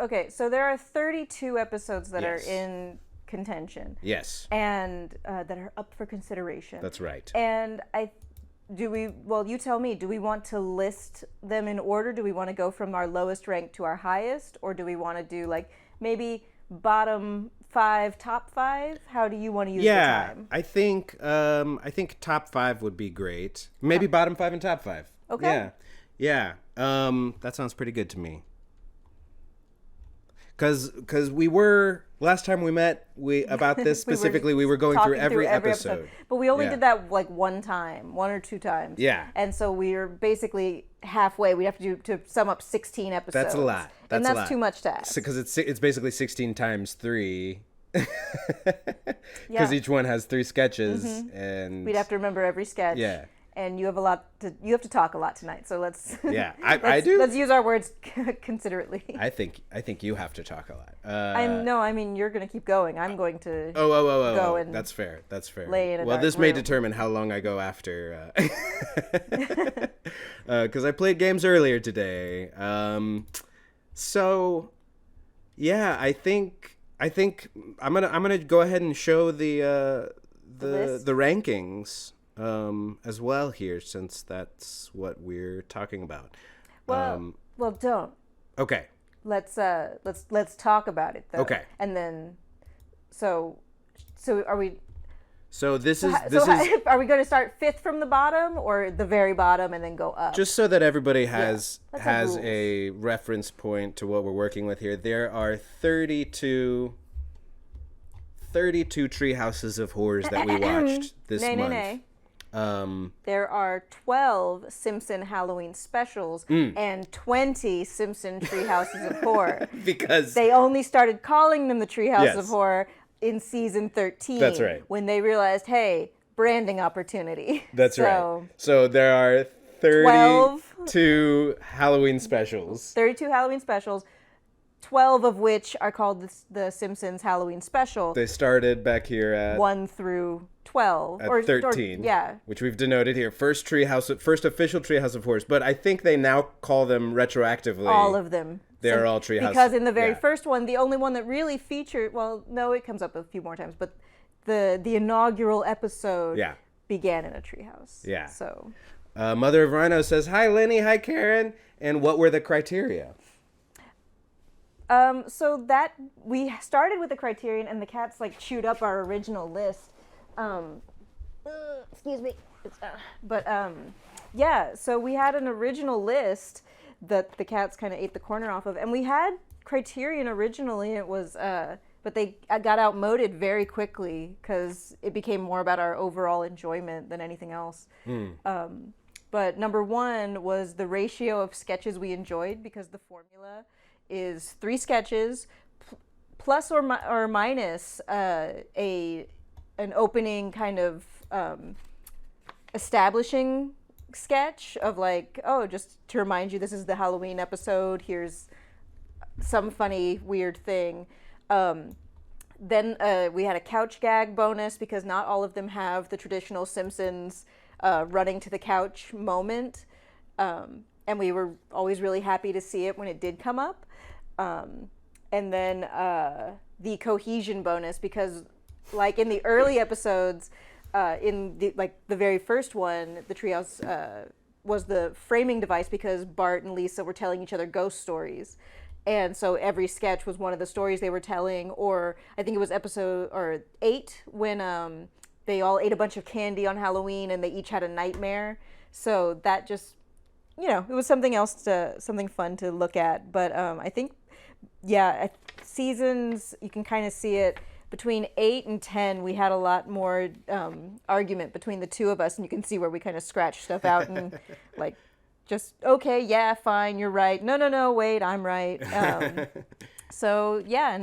okay, so there are 32 episodes that Yes. are in contention. Yes. And that are up for consideration. That's right. And you tell me, do we want to list them in order? Do we want to go from our lowest rank to our highest? Or do we want to do like maybe bottom 5, top 5? How do you want to use the time? I think top 5 would be great. Maybe bottom 5 and top 5. Okay. Yeah. That sounds pretty good to me. Because we were, last time we met, about this specifically, we were going through every episode. But we only did that like one or two times. Yeah. And so we're basically halfway. We have to sum up 16 episodes. That's a lot. And that's too much to ask. Because it's basically 16 times 3. Yeah. Each one has 3 sketches. And we'd have to remember every sketch. Yeah. And you have to talk a lot tonight, so let's. Yeah, I do. Let's use our words considerately. I think you have to talk a lot. I mean, you're gonna keep going. I'm going to. Go and that's fair. Lay in a dark this room. may determine how long I go after. Because I played games earlier today. So, yeah, I think I'm gonna go ahead and show the rankings. As well here, since that's what we're talking about. Well, don't. Okay. Let's talk about it though. Okay. And then, so are we? So this is are we going to start 5th from the bottom or the very bottom and then go up? Just so that everybody has rules. a reference point to what we're working with here. There are 32 Treehouses of Horrors that we watched this month. There are 12 Simpson Halloween specials and 20 Simpson Treehouses of Horror. Because they only started calling them the Treehouse of Horror in season 13. That's right. When they realized, hey, branding opportunity. That's right. So there are 32 Halloween specials. 32 Halloween specials. 12 of which are called the Simpsons Halloween Special. They started back here at 1 through 12. At 13. Which we've denoted here. First official Treehouse of Horrors. But I think they now call them retroactively. All of them. They're all Treehouse. Because in the very first one, the only one that really featured, well, no, it comes up a few more times, but the inaugural episode began in a treehouse. Yeah. So. Mother of Rhino says, hi, Lenny. Hi, Karen. And what were the criteria? So that we started with the criterion, and the cats like chewed up our original list. Excuse me. So we had an original list that the cats kind of ate the corner off of, and we had criterion originally. It was, but they got outmoded very quickly because it became more about our overall enjoyment than anything else. But number 1 was the ratio of sketches we enjoyed, because the formula is 3 sketches plus or minus an opening kind of establishing sketch of like, oh, just to remind you this is the Halloween episode, here's some funny weird thing. Then we had a couch gag bonus, because not all of them have the traditional Simpsons running to the couch moment, and we were always really happy to see it when it did come up. And then the cohesion bonus, because like in the early episodes, in the very first one, the Treehouse was the framing device, because Bart and Lisa were telling each other ghost stories. And so every sketch was one of the stories they were telling. Or I think it was episode 8 when they all ate a bunch of candy on Halloween and they each had a nightmare. So that just, it was something fun to look at. But I think, seasons, you can kind of see it. Between 8 and 10, we had a lot more argument between the two of us, and you can see where we kind of scratched stuff out and like, just, okay, yeah, fine, you're right. No, wait, I'm right. And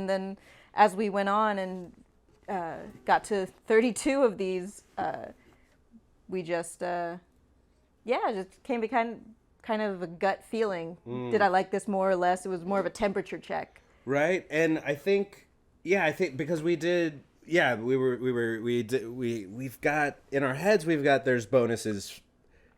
then as we went on and got to 32 of these, we just, just came to kind of a gut feling. Did I like this more or less? It was more of a temperature check. Right, and I think because we did, we've got, in our heads, there's bonuses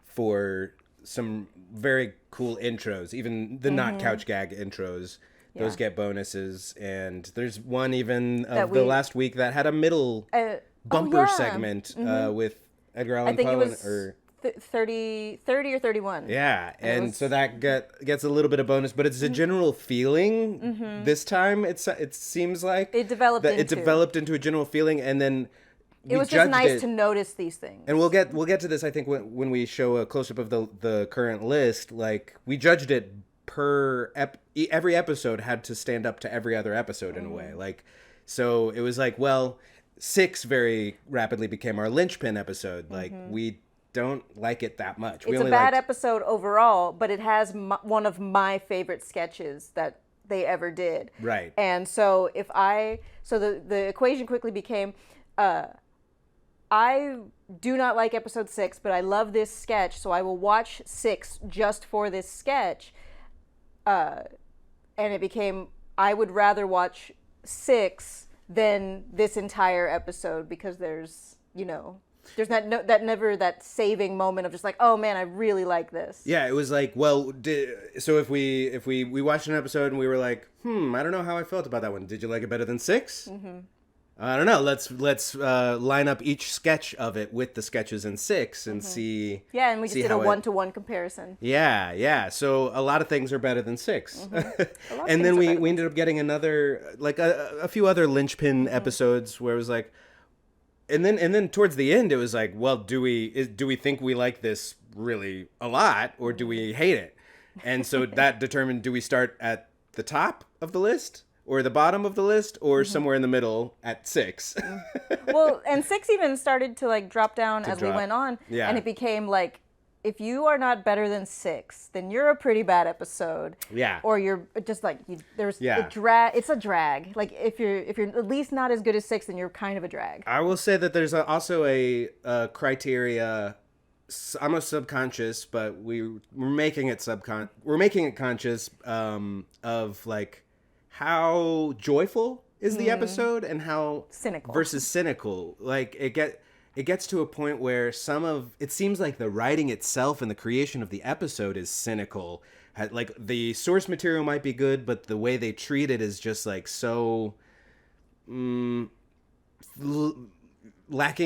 for some very cool intros, even the not couch gag intros Those get bonuses, and there's one even That of the last week that had a middle bumper segment with Edgar Allan Poe. I think it was 30 or 31. Yeah, and so that gets a little bit of bonus, but it's a general feeling. This time, it seems like it developed into a general feeling, and then it was just nice to notice these things. And we'll get to this, I think, when we show a close up of the current list. Like, we judged it per every episode had to stand up to every other episode in a way. Like, so it was like, well, 6 very rapidly became our linchpin episode. Like, we don't like it that much. It's a bad episode overall, but it has one of my favorite sketches that they ever did. Right. And so the equation quickly became, I do not like episode 6, but I love this sketch, so I will watch 6 just for this sketch. And it became, I would rather watch 6 than this entire episode, because there's that saving moment of just like, oh man, I really like this. Yeah, it was like, well, so if we watched an episode and we were like, I don't know how I felt about that one. Did you like it better than 6? I don't know. Let's line up each sketch of it with the sketches in 6 and see. Yeah, and we just did a 1-to-1 comparison. Yeah. So a lot of things are better than 6. And then we ended up getting another, like a few other linchpin episodes where it was like, and then towards the end it was like, well, do we think we like this really a lot, or do we hate it? And so that determined, do we start at the top of the list, or the bottom of the list, or somewhere in the middle at 6. Well, and 6 even started to like drop down as we went on. Yeah. And it became like, if you are not better than 6, then you're a pretty bad episode. Yeah. Or you're just like, it's a drag. Like if you're at least not as good as 6, then you're kind of a drag. I will say that there's also a criteria, almost subconscious, but we're making it conscious, of like, how joyful is the episode and how cynical versus cynical. Like, it gets to a point where it seems like the writing itself and the creation of the episode is cynical. Like, the source material might be good, but the way they treat it is just like so lacking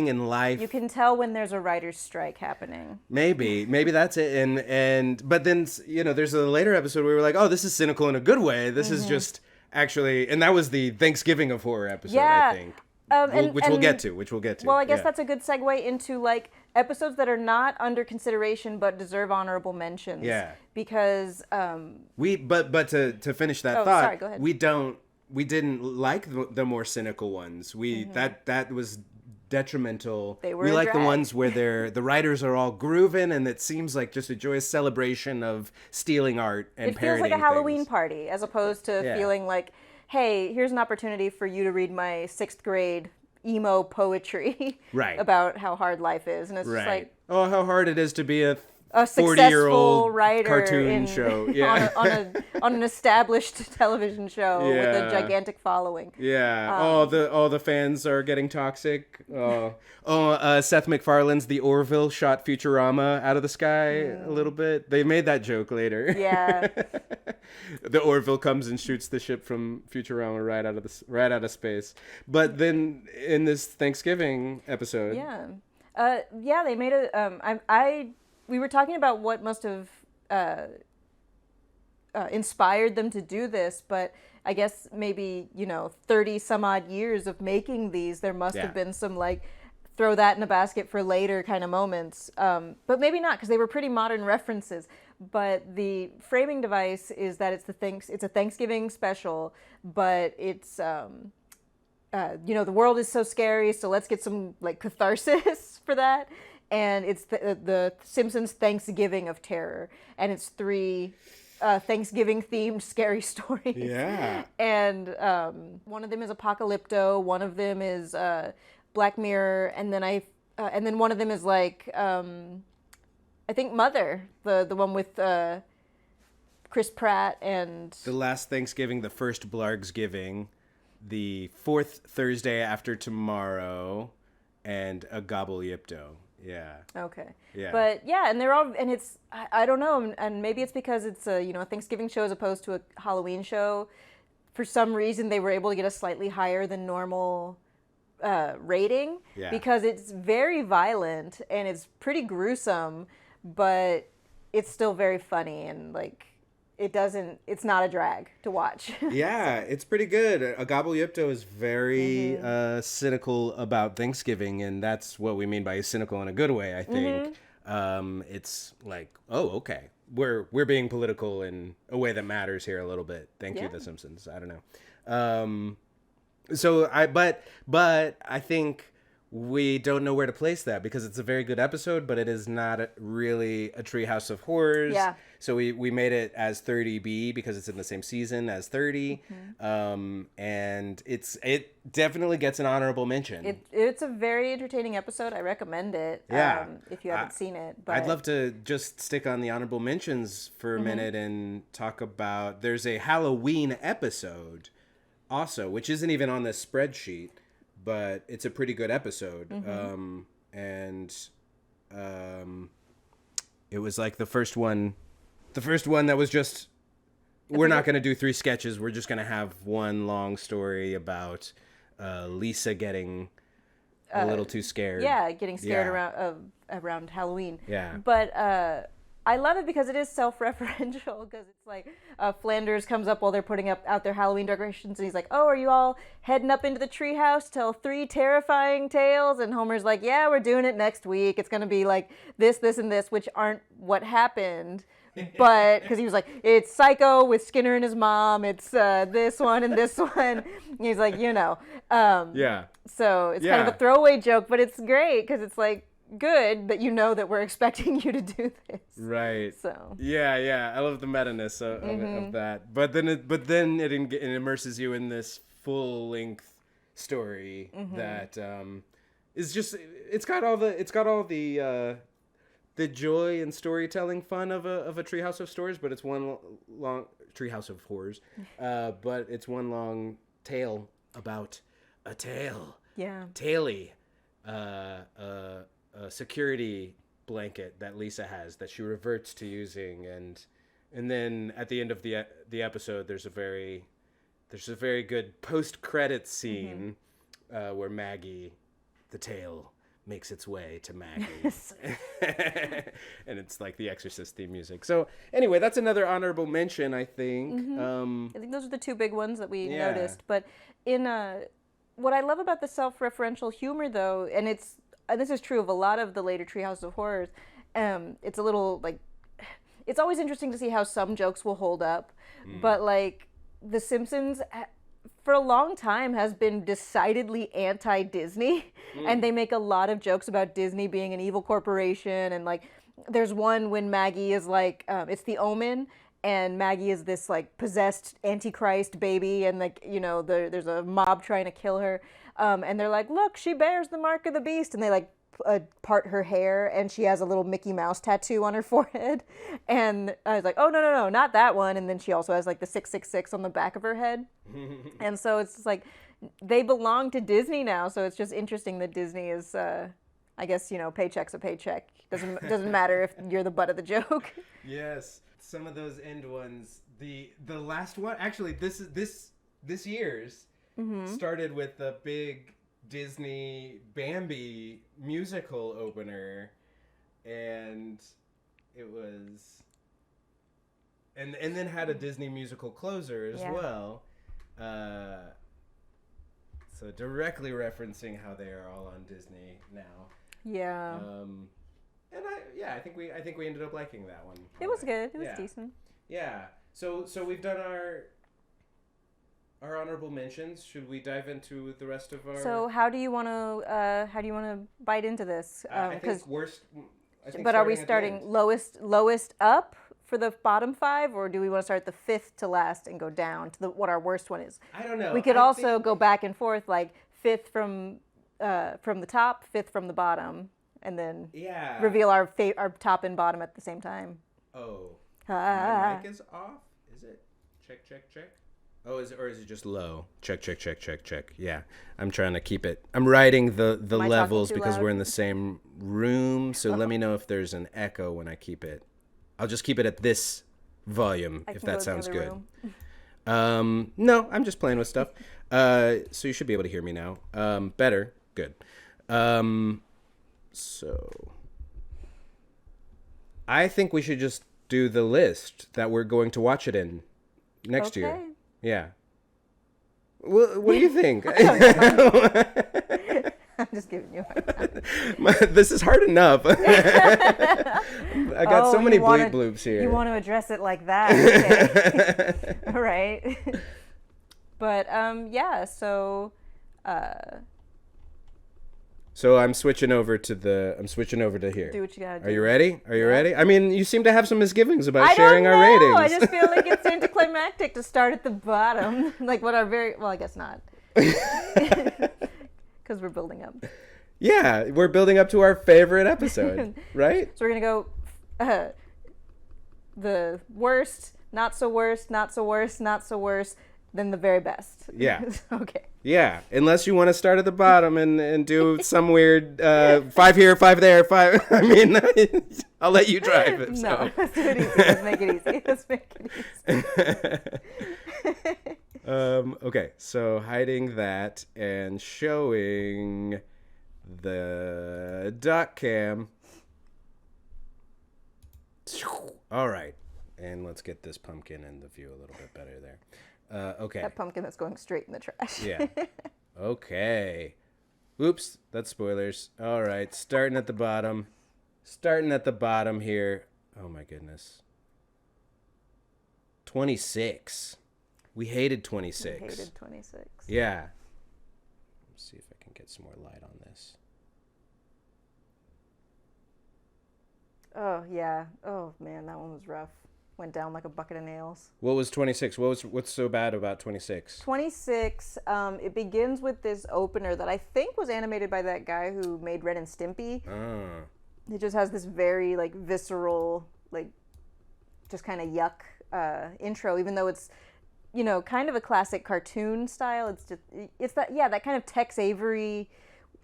in life. You can tell when there's a writer's strike happening. Maybe that's it. And but then, there's a later episode where we're like, oh, this is cynical in a good way. This is just actually, and that was the Thanksgiving of Horror episode, I think. Which we'll get to. Well, I guess that's a good segue into like episodes that are not under consideration but deserve honorable mentions. Yeah. Because but to finish that thought, sorry, go ahead. We didn't like the more cynical ones. That was detrimental. We like the ones where the writers are all grooving and it seems like just a joyous celebration of stealing art and parroting. It feels like a Halloween party, as opposed to feeling like, hey, here's an opportunity for you to read my 6th grade emo poetry about how hard life is. And it's just like, oh, how hard it is to be a 40-year-old writer cartoon show on an established television show with a gigantic following. All the fans are getting toxic. Seth MacFarlane's The Orville shot Futurama out of the sky a little bit. They made that joke later. Yeah. The Orville comes and shoots the ship from Futurama right out of space. But then in this Thanksgiving episode, they made a we were talking about what must have inspired them to do this, but I guess maybe 30 some odd years of making these, there must have been some like throw that in a basket for later kind of moments, but maybe not, because they were pretty modern references. But the framing device is that it's a Thanksgiving special, but it's the world is so scary, so let's get some like catharsis for that. And it's the Simpsons Thanksgiving of Terror, and it's 3 Thanksgiving-themed scary stories. Yeah. And one of them is Apocalypto, one of them is Black Mirror, and then one of them is like I think Mother, the one with Chris Pratt and The Last Thanksgiving, the First Blargsgiving, the 4th Thursday After Tomorrow, and a Gobble Yipto. Yeah. Okay. Yeah. But yeah, and they're all, and it's, I don't know, and maybe it's because it's a Thanksgiving show as opposed to a Halloween show, for some reason they were able to get a slightly higher than normal rating because it's very violent and it's pretty gruesome, but it's still very funny and like it's not a drag to watch. Yeah, it's pretty good. Agabo Yipto is very cynical about Thanksgiving, and that's what we mean by cynical in a good way, I think. It's like, oh, okay. We're being political in a way that matters here a little bit. Thank you, The Simpsons. I don't know. But I think we don't know where to place that because it's a very good episode, but it is not really a Treehouse of Horrors. Yeah. So we made it as 30B because it's in the same season as 30. And it definitely gets an honorable mention. It's a very entertaining episode. I recommend it if you haven't seen it. But I'd love to just stick on the honorable mentions for a minute and talk about, there's a Halloween episode also, which isn't even on this spreadsheet, but it's a pretty good episode. It was like the first one that was just, we're not going to do 3 sketches. We're just going to have one long story about Lisa getting a little too scared. Yeah, getting scared around Halloween. Yeah. But I love it because it is self-referential, because it's like Flanders comes up while they're putting out their Halloween decorations, and he's like, oh, are you all heading up into the treehouse to tell 3 terrifying tales? And Homer's like, yeah, we're doing it next week. It's going to be like this, this, and this, which aren't what happened. But because he was like, it's Psycho with Skinner and his mom, it's this one and this one. And he's like, Yeah. So it's kind of a throwaway joke, but it's great because it's like, good that that we're expecting you to do this. Right. So. Yeah. I love the meta-ness of that. But then it immerses you in this full-length story that is just, it's got all the joy and storytelling fun of a Treehouse of Stores, but it's one long Treehouse of Horrors. But it's one long tale about a tale. Yeah. Taily. A security blanket that Lisa has that she reverts to using, and then at the end of the episode there's a very good post-credits scene where Maggie, the tail, makes its way to Maggie. And it's like the Exorcist theme music. So anyway, that's another honorable mention, I think. I think those are the 2 big ones that we noticed. But in what I love about the self-referential humor, though, and this is true of a lot of the later Treehouse of Horrors, it's a little like, it's always interesting to see how some jokes will hold up, but like The Simpsons for a long time has been decidedly anti-Disney, and they make a lot of jokes about Disney being an evil corporation, and like there's one when Maggie is like, it's The Omen, and Maggie is this like possessed Antichrist baby, and like there's a mob trying to kill her, and they're like, look, she bears the mark of the beast, and they like part her hair, and she has a little Mickey Mouse tattoo on her forehead, and I was like, oh no, not that one, and then she also has like the 666 on the back of her head, and so it's just like they belong to Disney now, so it's just interesting that Disney is, I guess paycheck's a paycheck. Doesn't matter if you're the butt of the joke. Yes. Some of those end ones, the last one, actually this year's started with the big Disney Bambi musical opener, and it was, and then had a Disney musical closer as well. So directly referencing how they are all on Disney now. Yeah. And I think we ended up liking that one. It was good. It was decent. Yeah. So we've done our honorable mentions. Should we dive into the rest of our? So how do you want to bite into this? I think worst. But are we starting lowest up for the bottom 5, or do we want to start the 5th to last and go down to what our worst one is? I don't know. We could also go back and forth, like 5th from the top, 5th from the bottom, and then reveal our top and bottom at the same time. Oh, my mic is off. Is it? Check. Oh, is it just low? Check. Yeah, I'm trying to keep it. I'm writing the levels because we're in the same room. So let me know if there's an echo when I keep it. I'll just keep it at this volume if that sounds good. No, I'm just playing with stuff. So you should be able to hear me now. Better. Good. So I think we should just do the list that we're going to watch it in next year. Yeah. What do you think? I'm just giving you a hard time. This is hard enough. I got so many bloops here. You want to address it like that? Okay. All right. But yeah. So. So I'm switching over to here. Do what you gotta do. Are you ready? Ready? I mean, you seem to have some misgivings about sharing our ratings. I just feel like it's anticlimactic to start at the bottom, like what our I guess not. Because we're building up. Yeah, we're building up to our favorite episode, right? So we're going to go the worst, not so worst, not so worst, not so worst, then the very best. Yeah. Okay. Yeah, unless you want to start at the bottom and do some weird 5 here, 5 there, 5. I mean, I'll let you drive it. So. No, let's do it easy. Let's make it easy. Okay, so hiding that and showing the dot cam. All right, and let's get this pumpkin in the view a little bit better there. Okay. That pumpkin that's going straight in the trash. Yeah. Okay. Oops, that's spoilers. All right, starting at the bottom. Here. Oh my goodness. 26. We hated 26. We hated 26. Yeah. Let's see if I can get some more light on this. Oh, yeah. Oh, man, that one was rough. Went down like a bucket of nails. What was 26? What's so bad about 26? 26, it begins with this opener that I think was animated by that guy who made Ren and Stimpy. Ah. It just has this very, like, visceral, like, just kind of yuck intro, even though it's, you know, kind of a classic cartoon style. It's that kind of Tex Avery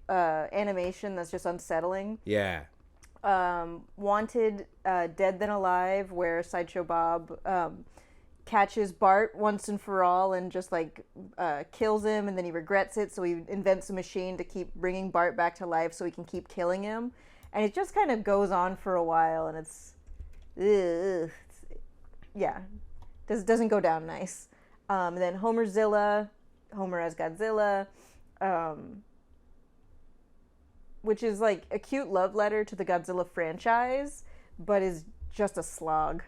animation that's just unsettling. Yeah. Wanted, Dead Than Alive, where Sideshow Bob catches Bart once and for all and just like kills him, and then he regrets it, so he invents a machine to keep bringing Bart back to life so he can keep killing him. And it just kind of goes on for a while, and doesn't go down nice. And then Homerzilla, Homer as Godzilla, which is like a cute love letter to the Godzilla franchise, but is just a slog.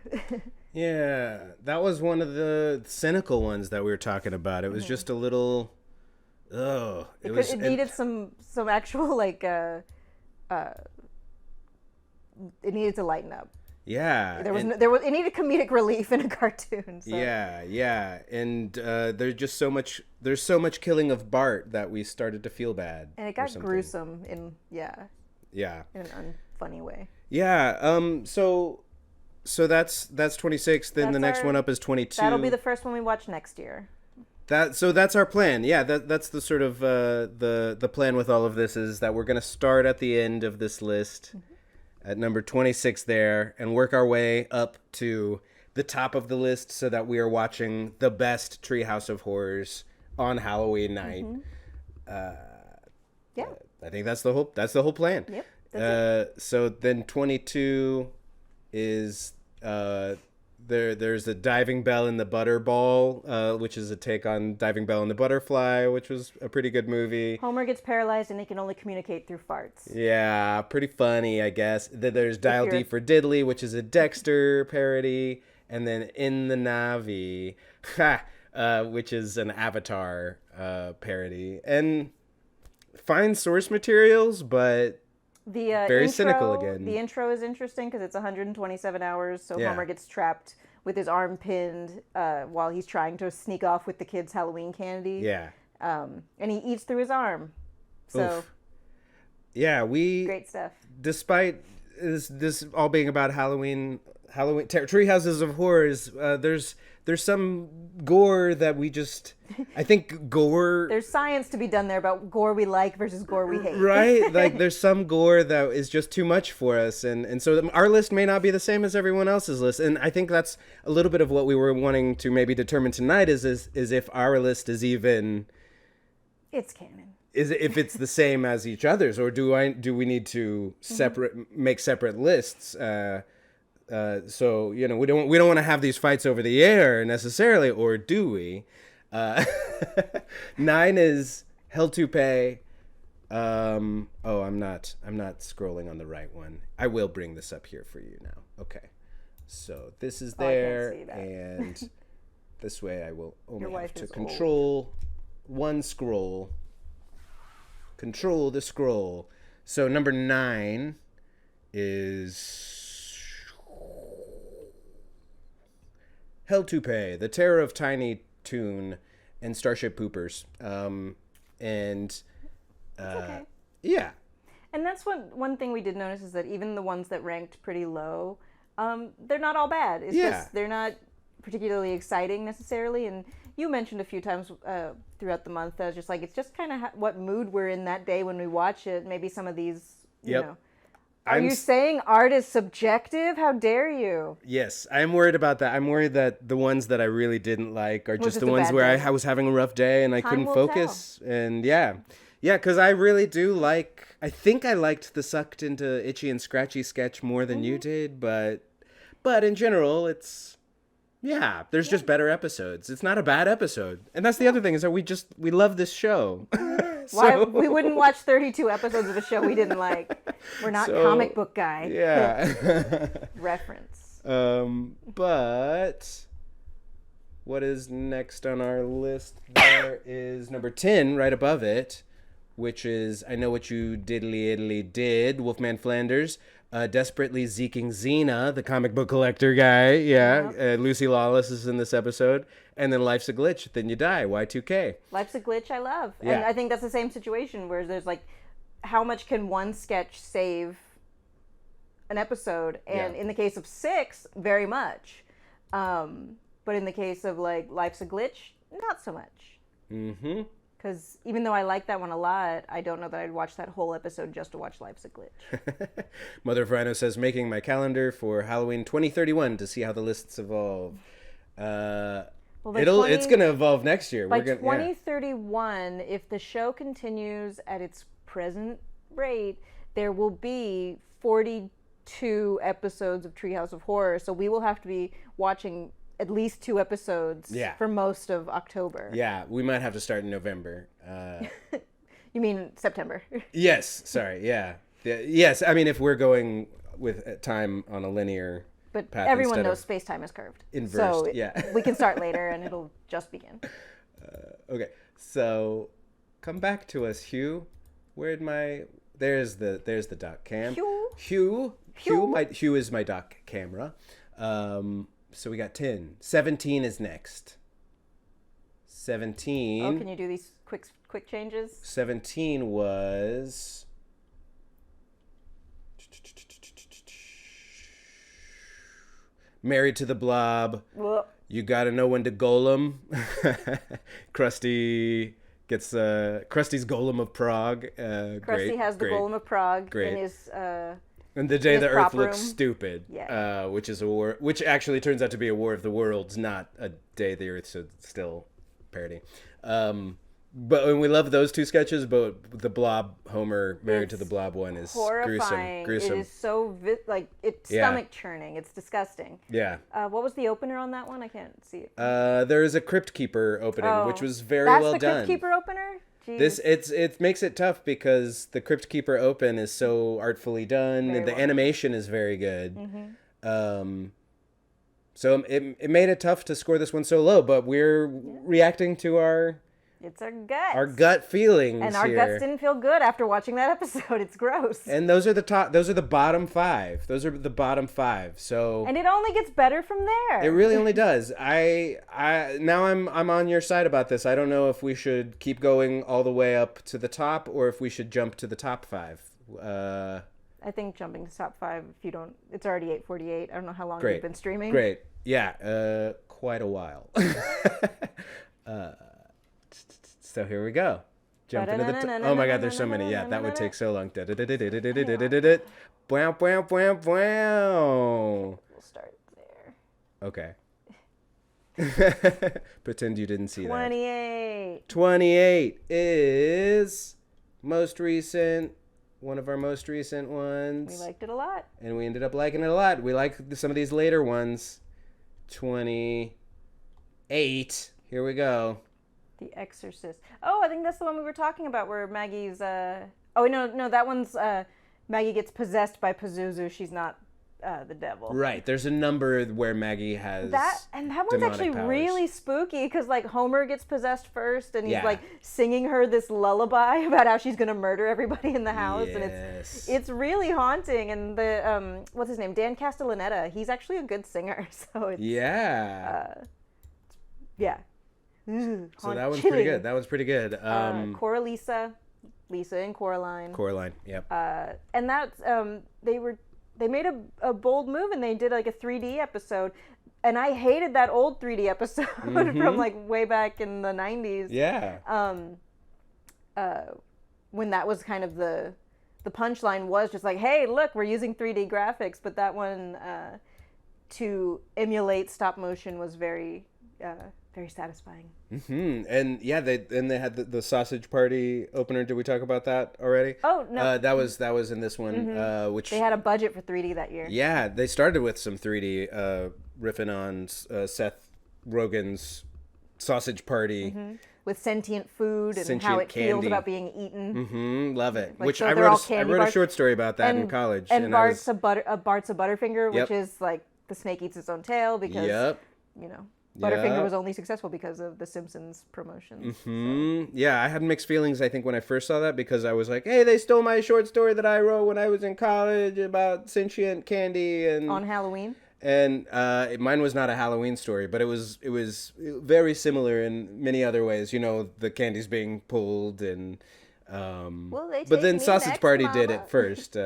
Yeah, that was one of the cynical ones that we were talking about. It was just a little, it needed some actual like it needed to lighten up. Yeah, it needed comedic relief in a cartoon. So. Yeah, and there's so much killing of Bart that we started to feel bad. And it got gruesome in an unfunny way. Yeah. So that's 26. Then the next one up is 22. That'll be the first one we watch next year. So that's our plan. Yeah, that's the sort of the plan with all of this is that we're gonna start at the end of this list. At number 26 there, and work our way up to the top of the list so that we are watching the best Treehouse of Horrors on Halloween night. Yeah. I think that's the whole plan. Yep. That's it. So then 22 is there's a Diving Bell in the Butterball, which is a take on Diving Bell and the Butterfly, which was a pretty good movie. Homer gets paralyzed and he can only communicate through farts. Yeah, pretty funny, I guess. Then there's Dial D for Diddley, which is a Dexter parody. And then In the Navi, which is an Avatar parody. And fine source materials, but very cynical again. The intro is interesting because it's 127 hours, so Homer gets trapped with his arm pinned while he's trying to sneak off with the kids' Halloween candy. Yeah. And he eats through his arm. So. Oof. Yeah, great stuff. Despite this all being about Halloween Halloween Treehouses of Horrors. There's some gore that we just. I think gore. There's science to be done there about gore we like versus gore we hate. Right? Like there's some gore that is just too much for us, and so our list may not be the same as everyone else's list, and I think that's a little bit of what we were wanting to maybe determine tonight is if our list is even. It's canon. Is if it's the same as each other's, or do we need to make separate lists? So we don't want to have these fights over the air necessarily, or do we? 9 is Hell to Pay. I'm not scrolling on the right one. I will bring this up here for you now. Okay, so this is there, and this way I will only have to control one scroll. Control the scroll. So number 9 is Hell to Pay, The Terror of Tiny Toon and Starship Poopers. Okay. Yeah. And that's one thing we did notice is that even the ones that ranked pretty low, they're not all bad. It's just they're not particularly exciting necessarily. And you mentioned a few times throughout the month, just like it's just kind of what mood we're in that day when we watch it. Maybe some of these, you know. Are you saying art is subjective? How dare you? Yes, I'm worried about that. I'm worried that the ones that I really didn't like are just the ones where I was having a rough day and I couldn't focus. And yeah, because I really do like. I think I liked the sucked into Itchy and Scratchy sketch more than you did, but in general, it's. Yeah, there's just better episodes. It's not a bad episode. And that's the other thing is that we love this show. Why we wouldn't watch 32 episodes of a show we didn't like. We're not comic book guy. Yeah. Reference. But what is next on our list? There is number 10 right above it, which is I Know What You Diddly Did, Wolfman Flanders. Desperately Zeking Xena, the comic book collector guy. Yeah. Lucy Lawless is in this episode. And then Life's a Glitch, Then You Die, Y2K. Life's a Glitch, I love. Yeah. And I think that's the same situation where there's like, how much can one sketch save an episode? And in the case of 6, very much. But in the case of like Life's a Glitch, not so much. Mm-hmm. Because even though I like that one a lot, I don't know that I'd watch that whole episode just to watch Life's a Glitch. Mother of Rhino says, making my calendar for Halloween 2031 to see how the lists evolve. It's going to evolve next year. By 2031, if the show continues at its present rate, there will be 42 episodes of Treehouse of Horror. So we will have to be watching at least 2 episodes for most of October. Yeah, we might have to start in November. You mean September? Yes, sorry, yeah. Yes, I mean if we're going with time on a linear but path everyone knows space-time is curved. Inversed, so we can start later and it'll just begin. Okay, so come back to us, Hugh. Where'd my... There's the doc cam. Hugh is my doc camera. So we got 10. 17 is next. 17. Oh, can you do these quick changes? 17 was... Married to the Blob. Whoa. You Gotta Know When to Golem. Krusty gets Krusty's Golem of Prague. Krusty has the Golem of Prague in his... And the day the Earth looks room. stupid, which is a war, which actually turns out to be a War of the Worlds, not a day the Earth should still parody. But we love those 2 sketches, but the Blob Homer married to the Blob one is horrifying. gruesome. It is so it's stomach churning. It's disgusting. Yeah. What was the opener on that one? I can't see it. There is a Crypt Keeper opening, which was very well done. That's the Crypt Keeper opener? Jeez. It makes it tough because the Crypt Keeper open is so artfully done, and the animation is very good. Mm-hmm. So it made it tough to score this one so low, but we're reacting to our gut feelings, and our guts didn't feel good after watching that episode. It's gross. And those are the bottom 5. Those are the bottom 5. So and it only gets better from there. It really only does. I'm on your side about this. I don't know if we should keep going all the way up to the top or if we should jump to the top 5. I think jumping to top 5, if you don't, it's already 8:48. I don't know how long Great. you've been streaming. Great. Yeah, quite a while. So here we go. Jump into the oh my god, there's so many. Yeah, that would take so long. Wow, wow, wow, wow. We'll start there. Okay. Pretend you didn't see 28. that. 28 is most recent. One of our most recent ones. We liked it a lot. And we ended up liking it a lot. We like some of these later ones. 28. Here we go. The Exorcist. Oh, I think that's the one we were talking about where Maggie's... Oh, no, that one's... Maggie gets possessed by Pazuzu. She's not the devil. Right. There's a number where Maggie has that one's actually powers. Really spooky because like Homer gets possessed first and he's like singing her this lullaby about how she's gonna murder everybody in the house. Yes. And it's really haunting. And the what's his name, Dan Castellaneta, he's actually a good singer. So it's yeah. So that one's pretty good. That one's pretty good. Cora Lisa and Coraline. Coraline, yep. And that's they made a bold move and they did like a 3D episode, and I hated that old 3D episode from like way back in the 90s. Yeah. When that was kind of the punchline was just like, hey, look, we're using 3D graphics, but that one to emulate stop motion was very satisfying. And yeah, they had the sausage party opener. Did we talk about that already? Oh no, that was in this one. Which they had a budget for 3D that year. Yeah, they started with some 3D, riffing on Seth Rogen's sausage party with sentient food and how it feels about being eaten. Love it. Like, which so I wrote a short story about that in college. And Bart's a Butterfinger, which is like the snake eats its own tail because Butterfinger was only successful because of the Simpsons promotions. So. Yeah, I had mixed feelings, I think, when I first saw that, because I was like, hey, they stole my short story that I wrote when I was in college about sentient candy. And on Halloween? And mine was not a Halloween story, but it was very similar in many other ways. You know, the candy's being pulled and... but then Sausage Party did it first.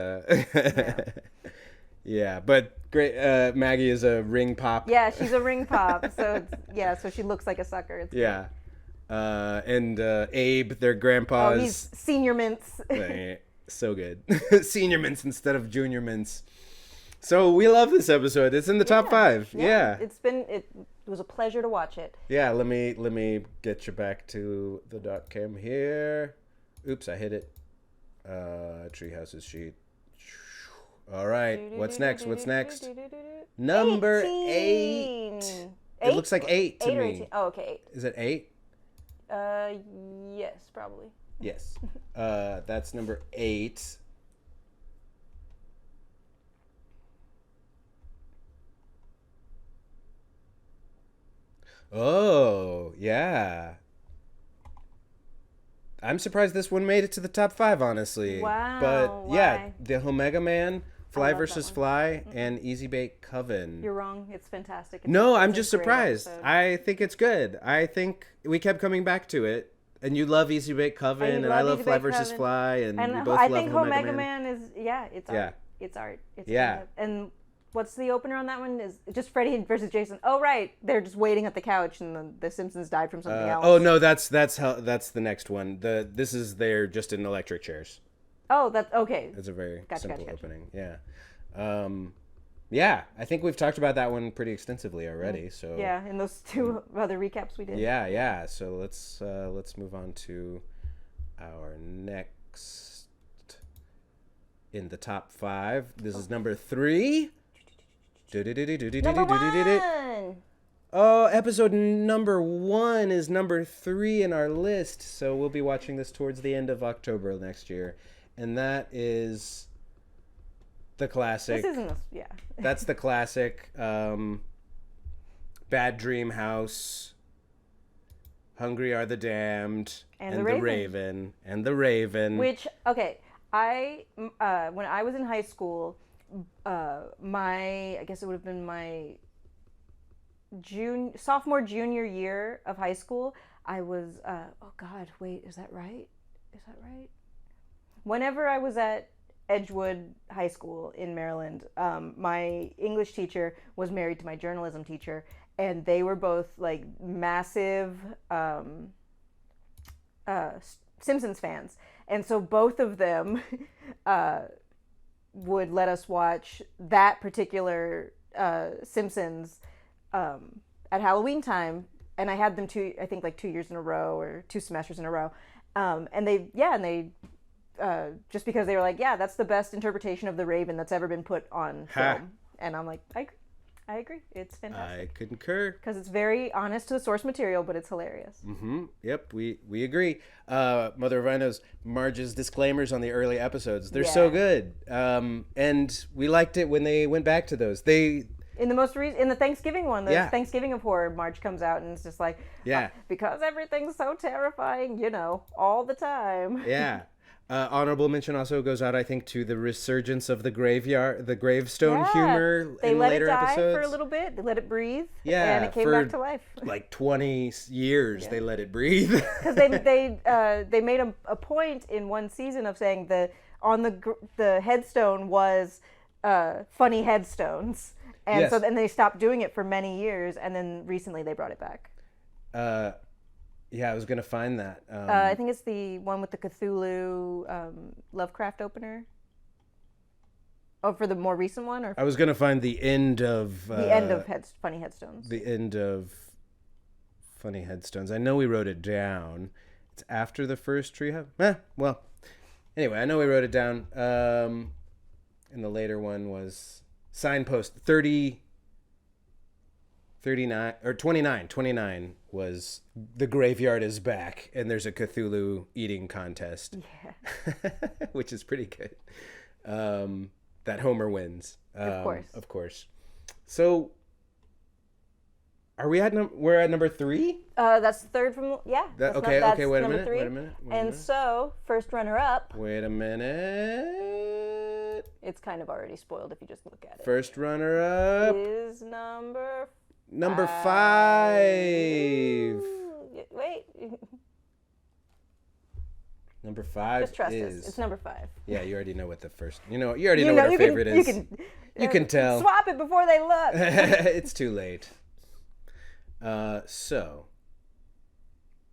Yeah, but great. Maggie is a ring pop. Yeah, she's a ring pop. So so she looks like a sucker. It's great. And Abe, their grandpa's. Oh, he's Senior Mints. So good. Senior Mints instead of Junior Mints. So we love this episode. It's in the top 5. Yeah. It was a pleasure to watch it. Yeah. Let me get you back to the dot cam here. Oops, I hit it. Treehouse's sheet. All right. What's next? Number 8. It looks like 8 to me. Oh, okay. 8. Is it 8? Yes, probably. Yes. That's number 8. Oh, yeah. I'm surprised this one made it to the top 5, honestly. Wow. But yeah, the Omega Man, Fly vs. Fly, Mm-hmm. and Easy Bake Coven. You're wrong. It's fantastic. I'm just surprised. I think it's good. I think we kept coming back to it. And you love Easy Bake Coven, and I love Fly vs. Fly, and we both love Omega Man. is, it's art. It's art. It's and what's the opener on that one? Is just Freddy versus Jason. Oh, right. They're just waiting at the couch, and the Simpsons died from something else. Oh, no, that's the next one. This is they're just in electric chairs. Oh, that's okay. It's a very simple opening. Yeah. Yeah, I think we've talked about that one pretty extensively already. So yeah, in those 2 other recaps we did. Yeah. So let's move on to our next in the top 5. This is number 3. Number 1. Oh, episode number 1 is number 3 in our list. So we'll be watching this towards the end of October next year, and that is the classic. This isn't That's the classic. Bad Dream House, Hungry Are the Damned, and the Raven. And the Raven. Which, okay, when I was in high school, I guess it would have been my sophomore, junior year of high school, I was, oh God, wait, is that right? Whenever I was at Edgewood High School in Maryland. My English teacher was married to my journalism teacher, and they were both like massive Simpsons fans, and so both of them would let us watch that particular Simpsons at Halloween time, and I had them I think like 2 years in a row or 2 semesters in a row, and they just because they were like, yeah, that's the best interpretation of the Raven that's ever been put on film, and I'm like, I agree. It's fantastic. I concur. Because it's very honest to the source material, but it's hilarious. Mm-hmm. Yep, we agree. Mother of Rhinos, Marge's disclaimers on the early episodes, they're so good. And we liked it when they went back to those. In the Thanksgiving one, the Thanksgiving of Horror, Marge comes out and it's just like, because everything's so terrifying, all the time. Yeah. Honorable mention also goes out, I think, to the resurgence of the gravestone humor in later episodes. They let it die for a little bit. They let it breathe. Yeah, and it came back to life. Like 20 years, they let it breathe. Because they made a point in one season of saying on the headstone was funny headstones, and so then they stopped doing it for many years, and then recently they brought it back. Yeah, I was going to find that. I think it's the one with the Cthulhu Lovecraft opener. Oh, for the more recent one? Or I was going to find the end of... Funny Headstones. The end of Funny Headstones. I know we wrote it down. It's after the first Treehouse. Well, anyway, I know we wrote it down. And the later one was Signpost 39 or 29 was The Graveyard is Back, and there's a Cthulhu eating contest. Yeah. Which is pretty good. That Homer wins. Of course. So are we we're at number 3? That's the third from that's okay, wait a minute. Three. Wait a minute. So, first runner up. Wait a minute. It's kind of already spoiled if you just look at it. First runner up is number 5. Wait. Number 5 just trust us. It's number 5. Yeah, you already know what the first. You already know what our favorite is. You can tell. Swap it before they look. It's too late. So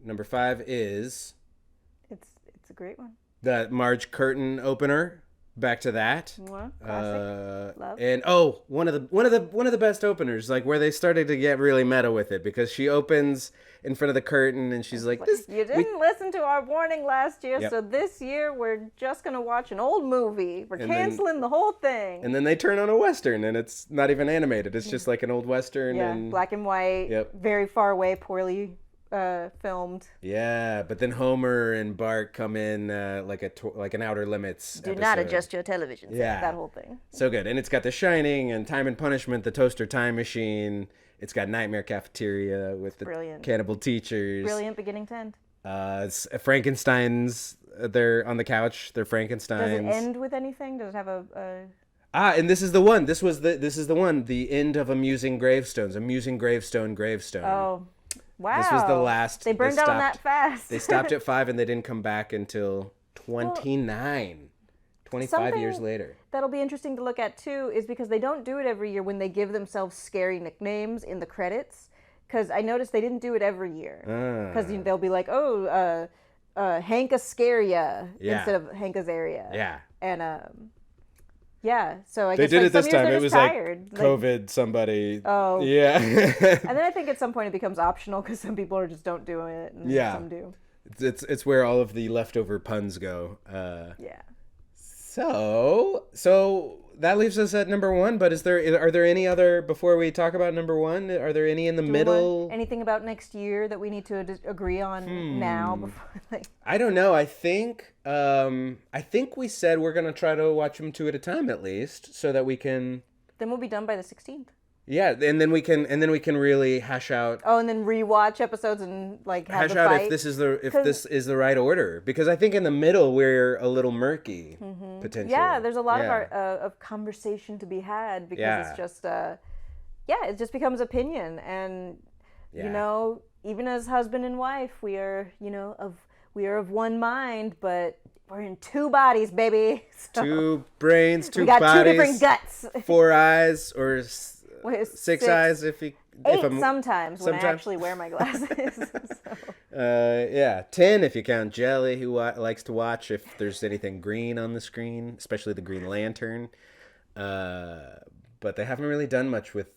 number 5 is. It's a great one. The Marge curtain opener. Back to that. Classic. Love. And one of the best openers, like where they started to get really meta with it, because she opens in front of the curtain and she's like, "You didn't listen to our warning last year, so this year we're just gonna watch an old movie. We're canceling the whole thing." And then they turn on a Western, and it's not even animated. It's just like an old Western. Yeah, and black and white, very far away, poorly filmed. Yeah, but then Homer and Bart come in like an Outer Limits Do episode. Not adjust your television set. Yeah. That whole thing. So good. And it's got The Shining and Time and Punishment, the Toaster Time Machine. It's got Nightmare Cafeteria with the cannibal teachers. Brilliant beginning to end. It's Frankenstein's. They're on the couch. They're Frankenstein's. Does it end with anything? Does it have a... and this is the one. This is the one. The end of Amusing Gravestones. Amusing Gravestone. Oh. Wow. This was the last. They burned out on that fast. They stopped at 5 and they didn't come back until 29. 25 years later. That'll be interesting to look at too, is because they don't do it every year when they give themselves scary nicknames in the credits. Because I noticed they didn't do it every year. Because they'll be like, Hank Ascaria instead of Hank Azaria. Yeah. And so I they guess did it this time. It was tired. like COVID somebody. Oh. Yeah. And then I think at some point it becomes optional because some people just don't do it and some do. It's where all of the leftover puns go. Yeah. So that leaves us at number 1. But are there any other, before we talk about number 1? Are there any in the middle? Anything about next year that we need to agree on now? Before, I don't know. I think we said we're gonna try to watch them 2 at a time at least, so that we can. Then we'll be done by the 16th. Yeah, and then we can really hash out. Oh, and then rewatch episodes and have hash the out fight. if this is the right order, because I think in the middle we're a little murky potentially. Yeah, there's a lot of conversation to be had because it's just it just becomes opinion, and even as husband and wife, we are we are of one mind, but we're in two bodies, baby. So, 2 brains, 2 we got bodies. 2 different guts. 4 eyes or Wait, 6 eyes if you... 8 sometimes when I actually wear my glasses. So. Yeah, 10 if you count Jelly, who likes to watch if there's anything green on the screen, especially the Green Lantern. But they haven't really done much with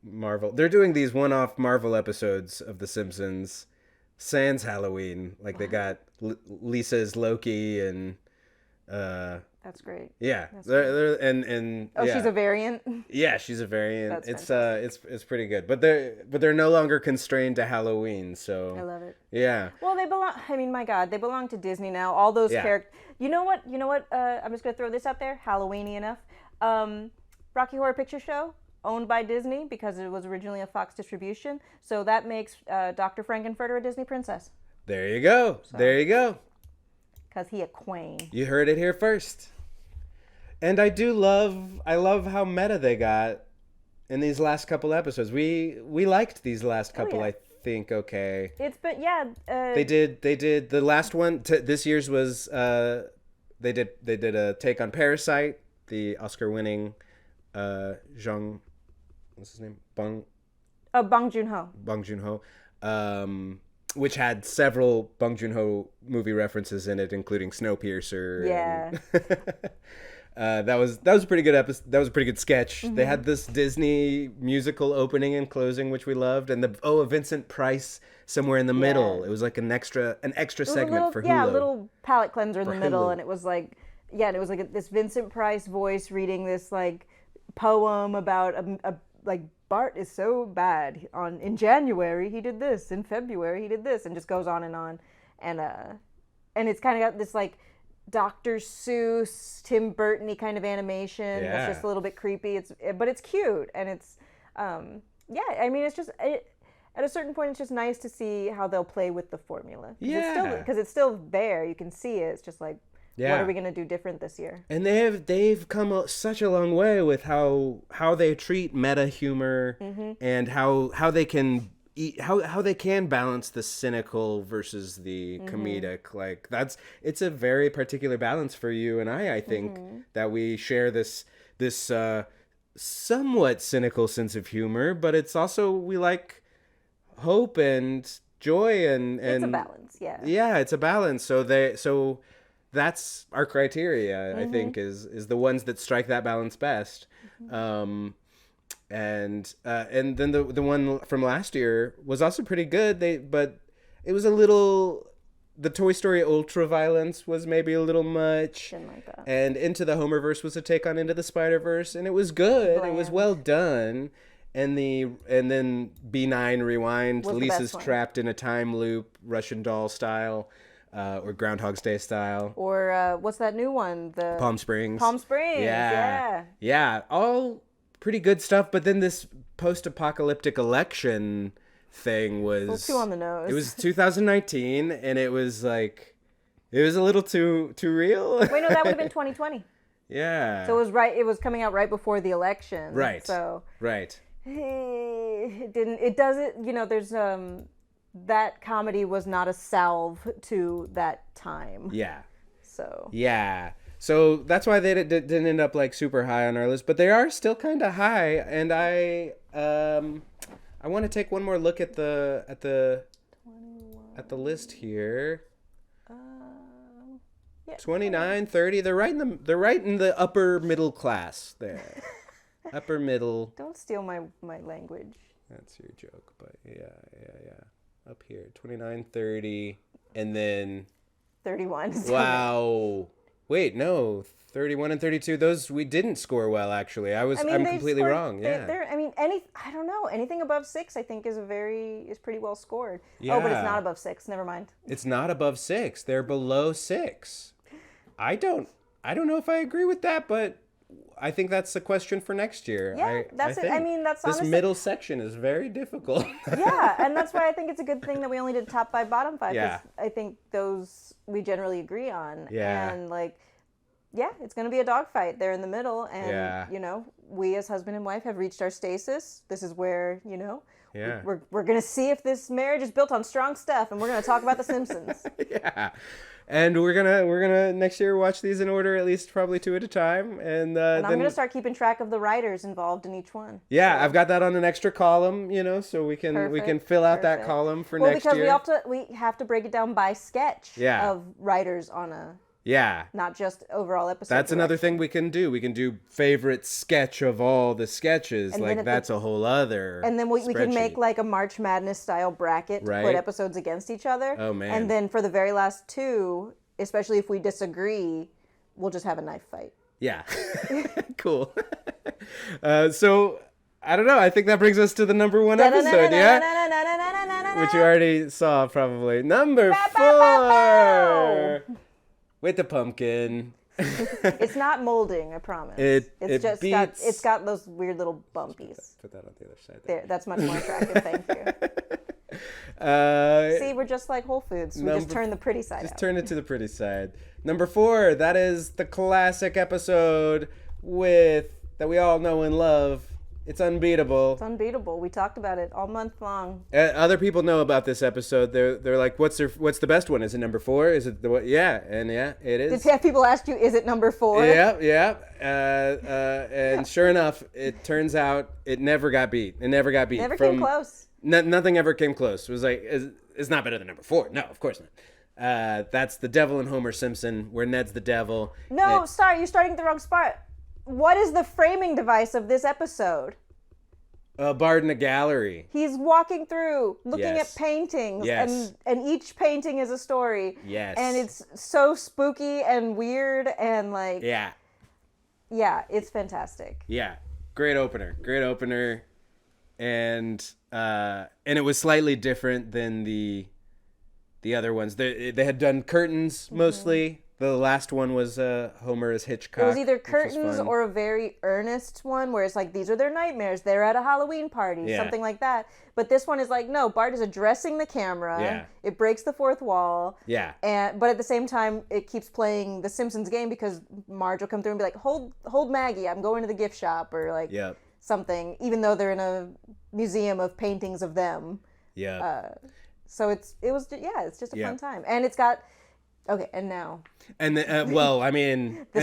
Marvel. They're doing these one-off Marvel episodes of The Simpsons sans Halloween. Like they got Lisa's Loki and... That's great. Yeah, and yeah. She's a variant. Yeah, she's a variant. That's it's pretty good, but they're no longer constrained to Halloween. So I love it. Yeah. Well, they belong. I mean, my God, they belong to Disney now. All those characters. You know what? I'm just gonna throw this out there. Halloweeny enough. Rocky Horror Picture Show, owned by Disney because it was originally a Fox distribution. So that makes Dr. Frankenfurter a Disney princess. There you go. So, there you go. Because he a queen. You heard it here first. And I love how meta they got in these last couple episodes. We liked these last couple, I think, okay. It's been, they did the last one, this year's was, they did a take on Parasite, the Oscar-winning Zhang, what's his name? Bong Joon-ho. Bong Joon-ho. Which had several Bong Joon-ho movie references in it, including Snowpiercer. Yeah. That was a pretty good episode. That was a pretty good sketch. Mm-hmm. They had this Disney musical opening and closing, which we loved, and a Vincent Price somewhere in the middle. It was like an extra segment for Hulu. Yeah, a little palate cleanser in the middle, and it was like, this Vincent Price voice reading this like poem about like Bart is so bad. In January he did this, in February he did this, and just goes on, and it's kind of got this like Dr. Seuss, Tim Burton-y kind of animation. That's just a little bit creepy. But it's cute, and it's I mean, it's just at a certain point it's just nice to see how they'll play with the formula. Because it's still there. You can see it. It's just like, what are we going to do different this year? And they've come such a long way with how they treat meta humor and how they can how they can balance the cynical versus the comedic. Like it's a very particular balance for you and I think, that we share this somewhat cynical sense of humor, but it's also, we like hope and joy and it's a balance. It's a balance. So that's our criteria, I think, is the ones that strike that balance best. And then the one from last year was also pretty good. But it was a little, the Toy Story Ultra violence was maybe a little much. Didn't like that. And Into the Homerverse was a take on Into the Spider-Verse, and it was good. Bland. It was well done. And then B9 Rewind, Lisa's trapped in a time loop, Russian Doll style. Or Groundhog's Day style. Or what's that new one? The Palm Springs. Yeah. All pretty good stuff. But then this post-apocalyptic election thing was a little too on the nose. It was 2019, and it was like, it was a little too real. Wait, no, that would have been 2020. Yeah. So it was right. It was coming out right before the election. Right. So right. It didn't. It doesn't. There's that comedy was not a salve to that time. Yeah. So. Yeah. So that's why they didn't end up like super high on our list, but they are still kind of high. And I want to take one more look at the list here. 29, 30. They're right in the upper middle class there. Upper middle. Don't steal my language. That's your joke, but yeah. Up here, 29, 30, and then 31. Wow. Wait, no, 31 and 32. Those we didn't score well. Actually, I'm completely wrong. Yeah. I don't know. Anything above 6, I think, is pretty well scored. Yeah. Oh, but it's not above 6. Never mind. It's not above 6. They're below 6. I don't know if I agree with that, but I think that's a question for next year. Yeah, that's it. I mean, that's this honestly, middle section is very difficult. Yeah, and that's why I think it's a good thing that we only did top 5, bottom 5. Yeah. I think those we generally agree on. Yeah. And it's going to be a dogfight there in the middle. And, we as husband and wife have reached our stasis. This is where, Yeah. We're gonna see if this marriage is built on strong stuff, and we're gonna talk about The Simpsons. Yeah. And we're gonna next year watch these in order, at least probably 2 at a time, and And I'm then gonna start keeping track of the writers involved in each one. yeah, So- I've got that on an extra column, so we can fill out that column for next year. Well, because we have to break it down by sketch of writers on a not just overall episode. That's another thing we can do. We can do favorite sketch of all the sketches. And like that's a whole other. And then we can make like a March Madness style bracket to put episodes against each other. Oh man! And then for the very last 2, especially if we disagree, we'll just have a knife fight. Yeah. Cool. So I don't know. I think that brings us to the number 1 episode. Yeah. Which you already saw probably. Number 4. With the pumpkin. It's not molding, I promise. It's got those weird little bumpies. Put that on the other side. There, that's much more attractive. Thank you. See, we're just like Whole Foods. We just turn the pretty side out. Just turn it to the pretty side. Number 4, that is the classic episode that we all know and love. It's unbeatable. It's unbeatable. We talked about it all month long. Other people know about this episode. They're like, what's the best one? Is it number 4? Is it the what? Yeah, and yeah, it is. Did people ask you, is it number 4? Yeah. And sure enough, it turns out it never got beat. Never came close. Nothing ever came close. It was like, it's not better than number 4. No, of course not. That's The Devil and Homer Simpson, where Ned's the devil. No, sorry, you're starting at the wrong spot. What is the framing device of this episode? A bard in a gallery. He's walking through, looking at paintings, and each painting is a story. Yes. And it's so spooky and weird and like... Yeah, it's fantastic. Yeah, great opener. And it was slightly different than the other ones. They had done curtains mostly. The last one was Homer as Hitchcock. It was either curtains or a very earnest one where it's like, these are their nightmares. They're at a Halloween party, something like that. But this one is like, no, Bart is addressing the camera. Yeah. It breaks the fourth wall. Yeah. But at the same time, it keeps playing the Simpsons game because Marge will come through and be like, hold Maggie, I'm going to the gift shop, or like something, even though they're in a museum of paintings of them. Yeah. So it's just a fun time. And it's got... Okay, and now. And the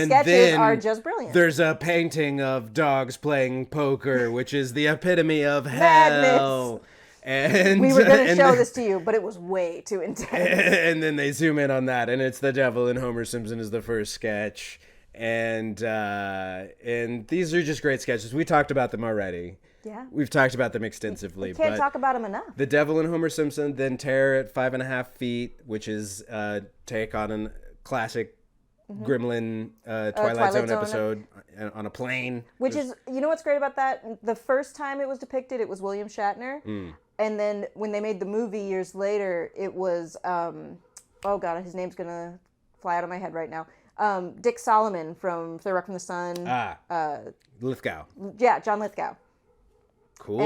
sketches are just brilliant. There's a painting of dogs playing poker, which is the epitome of Madness. hell. And we were going to show this to you, but it was way too intense. And then they zoom in on that, and it's the devil, and Homer Simpson is the first sketch. And these are just great sketches. We talked about them already. Yeah. We've talked about them extensively. We can't talk about them enough. The Devil and Homer Simpson, then Terror at 5.5 Feet, which is a take on a classic Gremlin Twilight Zone episode on a plane. Which is, you know what's great about that? The first time it was depicted, it was William Shatner. And then when they made the movie years later, it was, oh God, his name's going to fly out of my head right now. Dick Solomon from Third Rock from the Sun. Lithgow. Yeah, John Lithgow. Cool.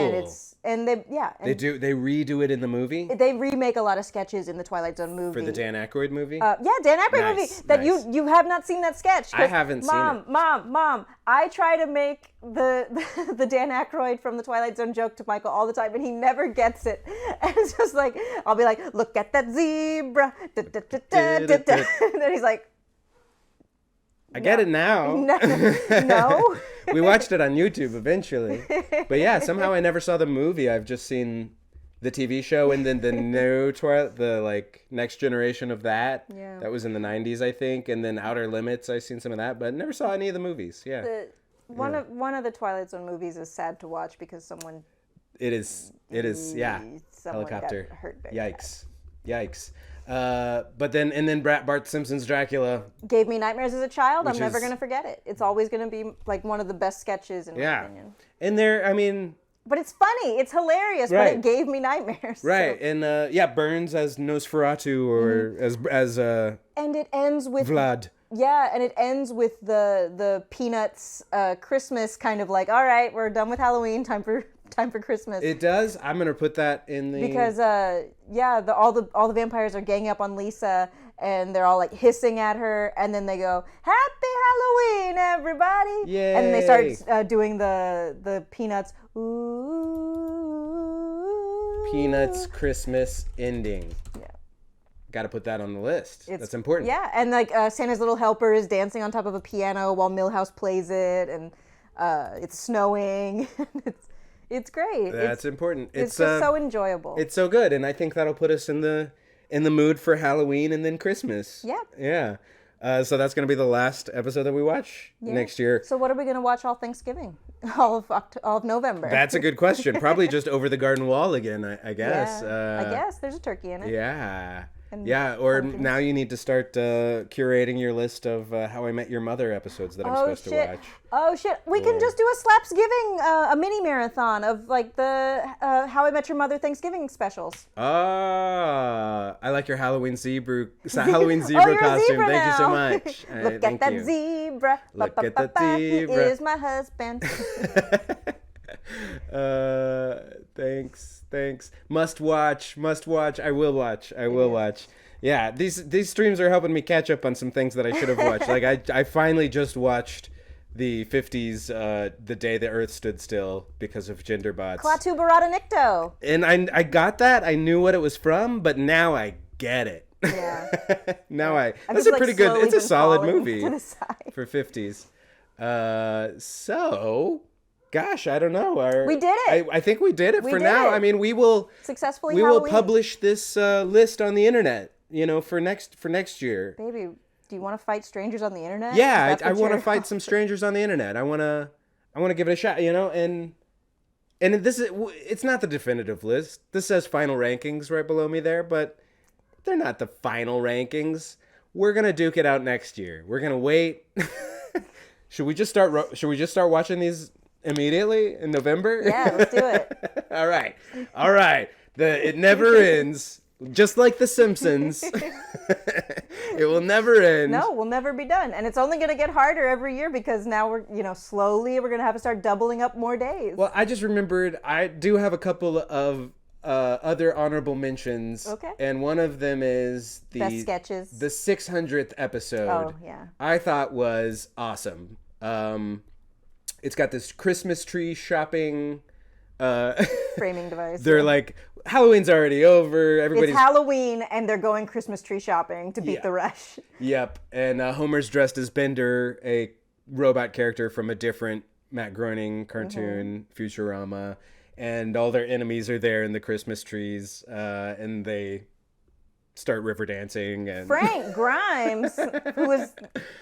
And they redo it in the movie. They remake a lot of sketches in the Twilight Zone movie. For the Dan Aykroyd movie? Dan Aykroyd movie. That you have not seen that sketch. I haven't seen it. Mom, I try to make the Dan Aykroyd from the Twilight Zone joke to Michael all the time, and he never gets it. And it's just like, I'll be like, look at that zebra. And then he's like, I get it now. No. We watched it on YouTube eventually. But yeah, somehow I never saw the movie. I've just seen the TV show and then the new Twilight, the like next generation of that. Yeah. That was in the 90s, I think. And then Outer Limits, I've seen some of that, but never saw any of the movies. Yeah. One of the Twilight Zone movies is sad to watch because someone... It is, yeah. Helicopter. Got hurt very Yikes. But then Bart Simpson's Dracula gave me nightmares as a child. I'm never going to forget it. It's always going to be like one of the best sketches in my opinion. And but it's funny. It's hilarious, but it gave me nightmares. Right. So. And Burns as Nosferatu or as and it ends with Vlad. Yeah, and it ends with the Peanuts Christmas kind of like, all right, we're done with Halloween, time for Christmas. It does. I'm gonna put that in the because all the vampires are ganging up on Lisa and they're all like hissing at her, and then they go, "Happy Halloween, everybody!" Yay. And they start doing the Peanuts. Ooh, Peanuts Christmas ending. Yeah. Got to put that on the list. That's important. Yeah, and like Santa's Little Helper is dancing on top of a piano while Milhouse plays it, and it's snowing. it's great. That's important. It's just so enjoyable. It's so good, and I think that'll put us in the mood for Halloween and then Christmas. Yeah. Yeah. So that's going to be the last episode that we watch next year. So what are we going to watch all Thanksgiving? All of November? That's a good question. Probably just Over the Garden Wall again, I guess. Yeah, I guess. There's a turkey in it. Yeah. Or pumpkins. Now you need to start curating your list of How I Met Your Mother episodes that I'm supposed to watch. Oh, shit. We can just do a Slapsgiving, a mini marathon of like the How I Met Your Mother Thanksgiving specials. I like your Halloween zebra costume. Thank you so much. Look at that zebra. Look at that zebra. He is my husband. Thanks. Must watch. I will watch. Yeah, these streams are helping me catch up on some things that I should have watched. Like I finally just watched the 50s The Day the Earth Stood Still because of Genderbots. Klaatu Barada Nikto. And I got that. I knew what it was from, but now I get it. Yeah. That's a pretty good. It's a solid movie for 50s. So gosh, I don't know. We did it. I think we did it for now. I mean, we will successfully. We will publish this list on the internet. For next year. Baby, do you want to fight strangers on the internet? Yeah, I want to fight some strangers on the internet. I want to give it a shot. And it's not the definitive list. This says final rankings right below me there, but they're not the final rankings. We're gonna duke it out next year. We're gonna wait. Should we just start watching these immediately in November? Yeah, let's do it. All right. It never ends. Just like The Simpsons. It will never end. No, we'll never be done. And it's only going to get harder every year because now we're, slowly we're going to have to start doubling up more days. Well, I just remembered I do have a couple of other honorable mentions. Okay. And one of them is Best sketches. The 600th episode. Oh, yeah. I thought was awesome. It's got this Christmas tree shopping framing device. They're like, Halloween's already over. It's Halloween, and they're going Christmas tree shopping to beat the rush. Yep. And Homer's dressed as Bender, a robot character from a different Matt Groening cartoon, Futurama. And all their enemies are there in the Christmas trees, and they start river dancing. And Frank Grimes, who was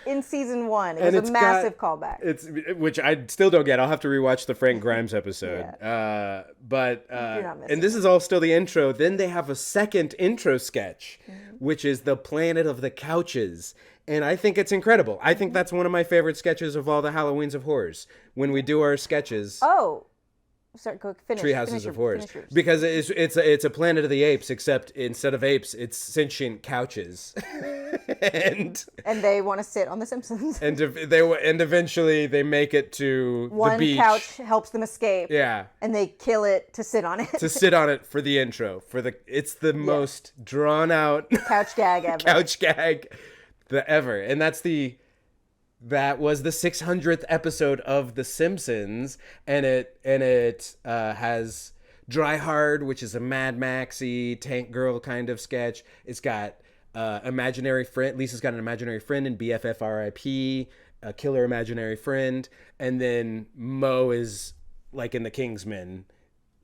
in season 1. It was a massive callback. Which I still don't get. I'll have to rewatch the Frank Grimes episode. Yeah. You're not missing. And this is all still the intro. Then they have a second intro sketch, which is the Planet of the Couches. And I think it's incredible. I think that's one of my favorite sketches of all the Halloweens of Horrors. When we do our sketches. Oh. Sorry, finish. Treehouses of Horrors. Because it's a Planet of the Apes, except instead of apes, it's sentient couches. and they want to sit on The Simpsons. And eventually they make it to the beach. One couch helps them escape. Yeah. And they kill it to sit on it. To sit on it for the intro. It's the most drawn out couch gag ever. Couch gag ever. And that was the 600th episode of The Simpsons, and it has Dry Hard, which is a Mad Maxy Tank Girl kind of sketch. It's got imaginary friend. Lisa's got an imaginary friend in BFF RIP, a killer imaginary friend, and then Mo is like in the Kingsman.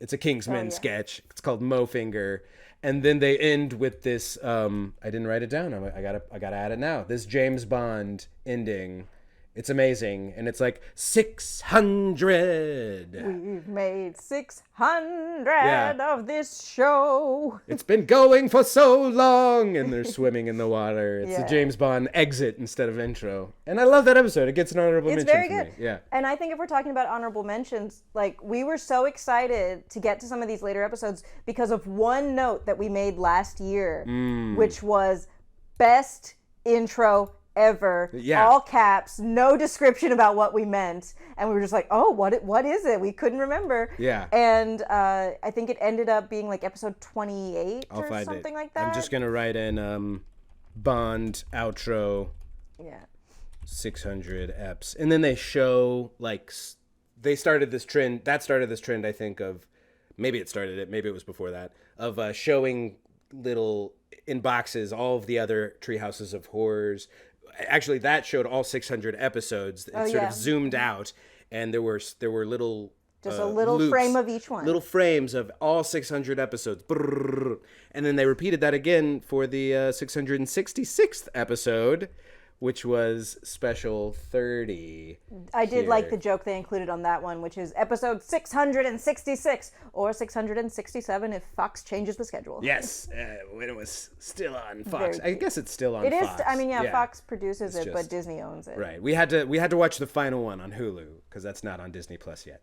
It's a Kingsman sketch. It's called Mo Finger. And then they end with this. I didn't write it down. I gotta add it now. This James Bond ending. It's amazing, and it's like 600. We've made 600 of this show. It's been going for so long, and they're swimming in the water. It's a James Bond exit instead of intro, and I love that episode. It gets an honorable mention. It's very for good. Me. Yeah. And I think if we're talking about honorable mentions, like we were so excited to get to some of these later episodes because of one note that we made last year, which was best intro ever, all caps, no description about what we meant, and we were just like, oh, what is it? We couldn't remember. Yeah. And I think it ended up being like episode 28 or something like that. I'm just gonna write in Bond outro. Yeah. 600 eps, and then they show like they started this trend. That started this trend, I think, of maybe it started it, maybe it was before that, of showing little in boxes all of the other Treehouses of Horrors. Actually, that showed all 600 episodes. It sort of zoomed out, and there were little just a little loops, frame of each one. little frames of all 600 episodes. Brrr. And then they repeated that again for the 666th episode, which was special 30. I did like the joke they included on that one, which is episode 666 or 667 if Fox changes the schedule. Yes, when it was still on Fox. I guess it's still on Fox. It is. I mean, yeah, Fox produces it, but Disney owns it. Right. We had to watch the final one on Hulu because that's not on Disney Plus yet.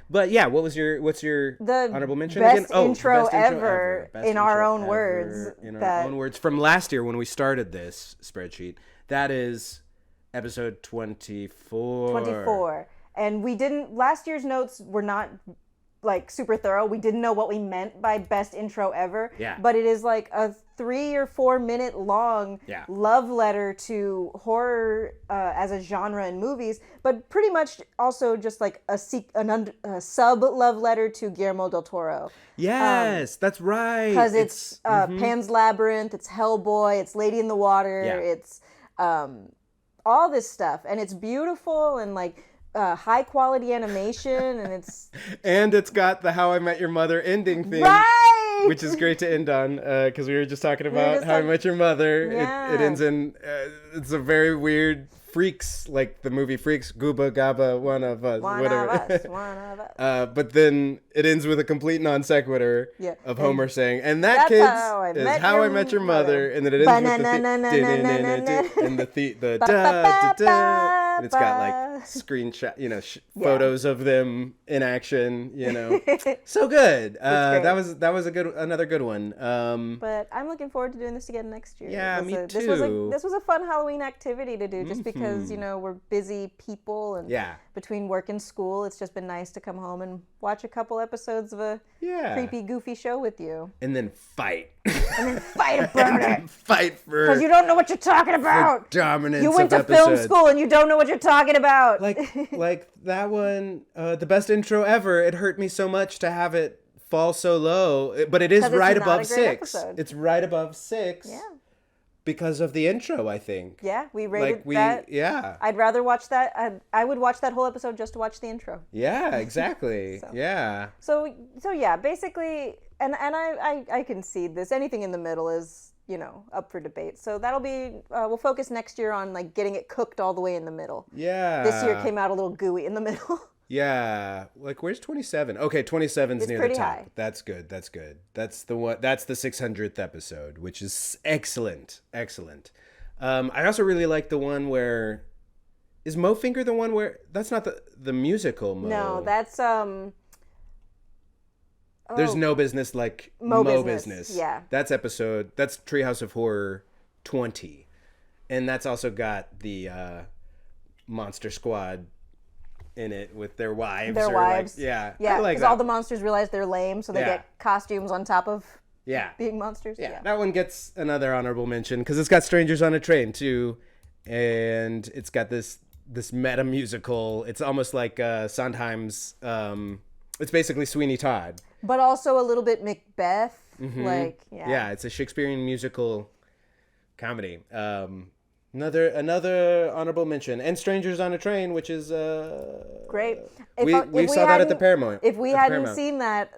But yeah, what's your honorable mention best again? Intro ever in our own words. In our own words from last year when we started this spreadsheet. That is episode 24. 24. And we didn't. Last year's notes were not like super thorough. We didn't know what we meant by best intro ever. Yeah. But it is like a 3 or 4 minute long love letter to horror as a genre in movies, but pretty much also just like a sub love letter to Guillermo del Toro. Yes, that's right. Because it's Pan's Labyrinth, it's Hellboy, it's Lady in the Water, it's all this stuff, and it's beautiful and like high quality animation, and it's got the How I Met Your Mother ending theme. Right! Which is great to end on, because we were just talking about How I Met Your Mother. Yeah. It ends in, it's a very weird Freaks, like the movie Freaks, Gooba Gaba, one of us, whatever. One of us. But then it ends with a complete non sequitur of Homer saying, and that, kids, is How I Met Your Mother. And then it ends with the da-da-da. And it's got like screenshot, photos of them in action, So good. That was another good one. But I'm looking forward to doing this again next year. Yeah, me too. This was a fun Halloween activity to do, just because we're busy people, and between work and school, it's just been nice to come home and watch a couple episodes of a creepy, goofy show with you. And then fight. About it. Fight for... Because you don't know what you're talking about. Dominance. You went to film school and you don't know what you're talking about. Like that one, the best intro ever. It hurt me so much to have it fall so low, but it is right above 6. It's right above 6. Yeah. Because of the intro, I think. Yeah, we rated that. Yeah. I'd rather watch that. I would watch that whole episode just to watch the intro. Yeah, exactly. Yeah. So yeah, basically, and I concede this. Anything in the middle is, up for debate. So that'll be, we'll focus next year on like getting it cooked all the way in the middle. Yeah. This year came out a little gooey in the middle. Yeah, like where's 27? Okay, 27's near the top. High. That's good. That's the one. That's the 600th episode, which is excellent. I also really like the one where is Mo Finger the one where that's not the musical Mo. No, that's There's no business like Mo business. Yeah, that's Treehouse of Horror 20, and that's also got the Monster Squad in it with their wives. Yeah. Because all the monsters realize they're lame, so they get costumes on top of being monsters. Yeah, that one gets another honorable mention because it's got Strangers on a Train too, and it's got this meta musical. It's almost like Sondheim's. It's basically Sweeney Todd, but also a little bit Macbeth. It's a Shakespearean musical comedy. Another honorable mention, and Strangers on a Train, which is great. We saw that at the Paramount. If we hadn't seen that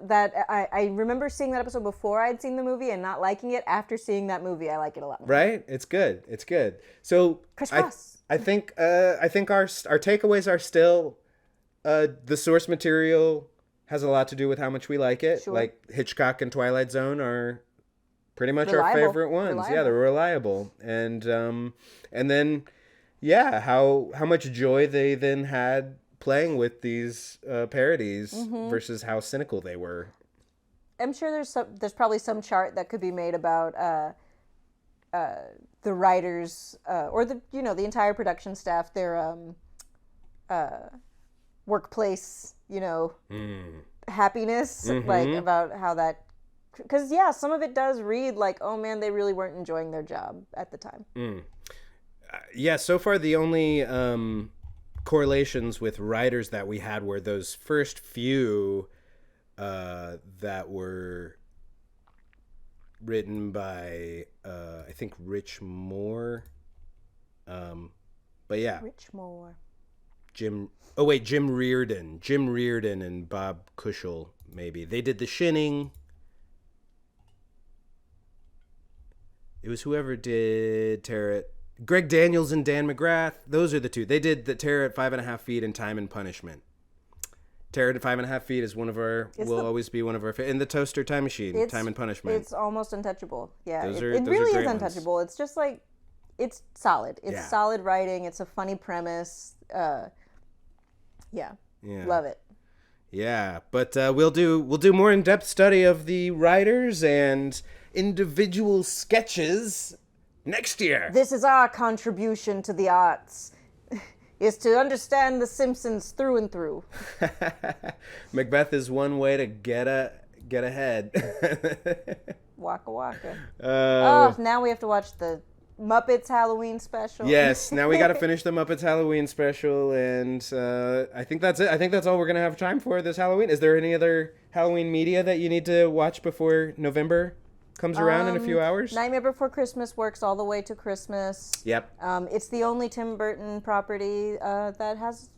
I remember seeing that episode before I'd seen the movie and not liking it. After seeing that movie, I like it a lot more. Right? It's good. So I think our takeaways are still the source material has a lot to do with how much we like it. Sure. Like Hitchcock and Twilight Zone are pretty much our favorite ones. Yeah, they're reliable. And then how much joy they then had playing with these parodies versus how cynical they were. I'm sure there's probably some chart that could be made about the writers or the entire production staff, their workplace, happiness, like about how that. Because, some of it does read like, oh, man, they really weren't enjoying their job at the time. So far the only correlations with writers that we had were those first few that were written by I think Rich Moore. But yeah, Rich Moore. Jim Reardon and Bob Cushel. Maybe they did The Shining. It was whoever did Terror at... Greg Daniels and Dan McGrath. Those are the two. They did the Terror at 5.5 Feet and Time and Punishment. Terror at 5.5 Feet is one of our... always be one of our... And The Toaster Time Machine, Time and Punishment. It's almost untouchable. Yeah, those it really is ones. untouchable. It's just like... It's solid. It's solid writing. It's a funny premise. Yeah. Love it. Yeah, but we'll do more in-depth study of the writers and individual sketches next year. This is our contribution to the arts, is to understand the Simpsons through and through. Macbeth is one way to get ahead. Waka waka. Now we have to watch the Muppets Halloween special. Yes, now we got to finish the Muppets Halloween special, and I think that's it. I think that's all we're going to have time for this Halloween. Is there any other Halloween media that you need to watch before November comes around in a few hours? Nightmare Before Christmas works all the way to Christmas. Yep. It's the only Tim Burton property that has,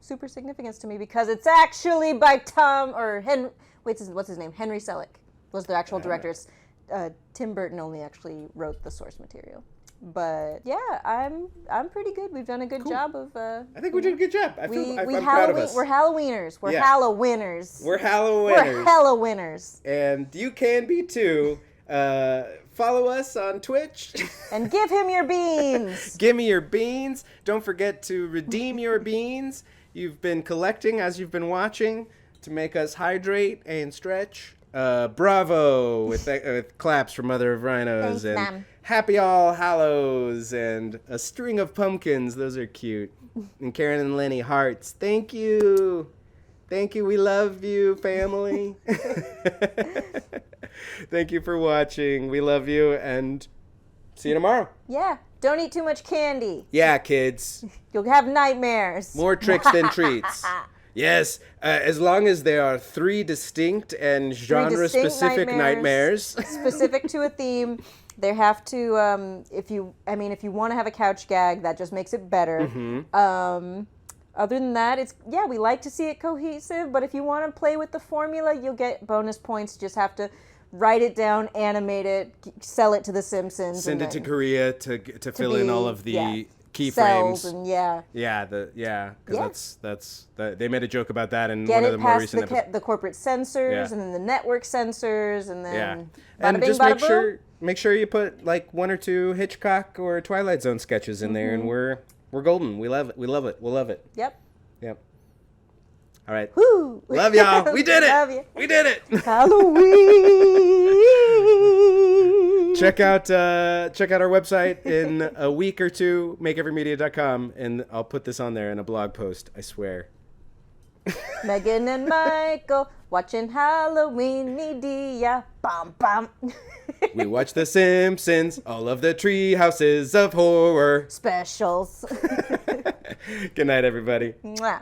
super significance to me because it's actually by what's his name? Henry Selick was the actual director. It's, Tim Burton only actually wrote the source material. But yeah, I'm pretty good. We've done a good job of. I think we did a good job. I'm proud of us. We're Halloweeners. We're Hallowinners. We're Hallowinners. We're Hallowinners. And you can be too. Follow us on Twitch. And give him your beans. Give me your beans. Don't forget to redeem your beans. You've been collecting as you've been watching to make us hydrate and stretch. Bravo with claps for Mother of Rhinos. Thanks, and ma'am. Happy All Hallows and a string of pumpkins. Those are cute. And Karen and Lenny hearts. Thank you. Thank you. We love you, family. Thank you for watching. We love you and see you tomorrow. Yeah. Don't eat too much candy. Yeah, kids. You'll have nightmares. More tricks than treats. Yes, as long as there are 3 distinct and genre-specific nightmares. Specific to a theme. They have to, if you want to have a couch gag, that just makes it better. Mm-hmm. Other than that, we like to see it cohesive, but if you want to play with the formula, you'll get bonus points. You just have to write it down, animate it, sell it to the Simpsons. Send it to Korea to fill in all of the... keyframes and because that's they made a joke about that in one of the more recent episodes. The corporate censors and then the network censors and then and just make sure you put like 1 or 2 Hitchcock or Twilight Zone sketches in there, and we're golden. We love it. We'll love it. Yep. All right. Woo! Love y'all. We did it. Love you. We did it. Halloween. Check out our website in a week or two, makeeverymedia.com, and I'll put this on there in a blog post, I swear. Megan and Michael watching Halloween media. Bum bum. We watch The Simpsons, all of the Treehouses of Horror specials. Good night, everybody. Mwah.